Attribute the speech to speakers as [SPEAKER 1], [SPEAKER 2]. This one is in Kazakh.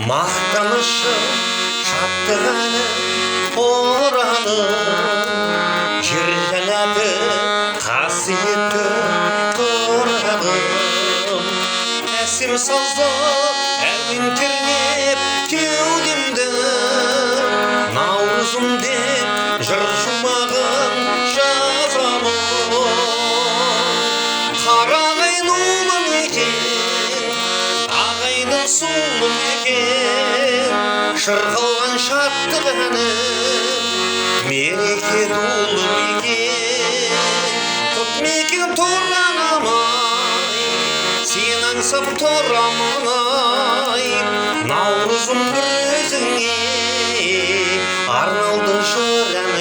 [SPEAKER 1] Mақтанышы шаттығаны ораны жер жәннаты қасиетті торабым әсем сазы әуен кернеп кеудемді наурызым деп жыр жұмағын жазамын қарағай нұлы мекен ағайын сұлы мекен шырқалған шаттық әні мереке толы мекен құт мекен торанамай сен аңсап тұрамын ай наурызым бір өзіңе арналды жыр ән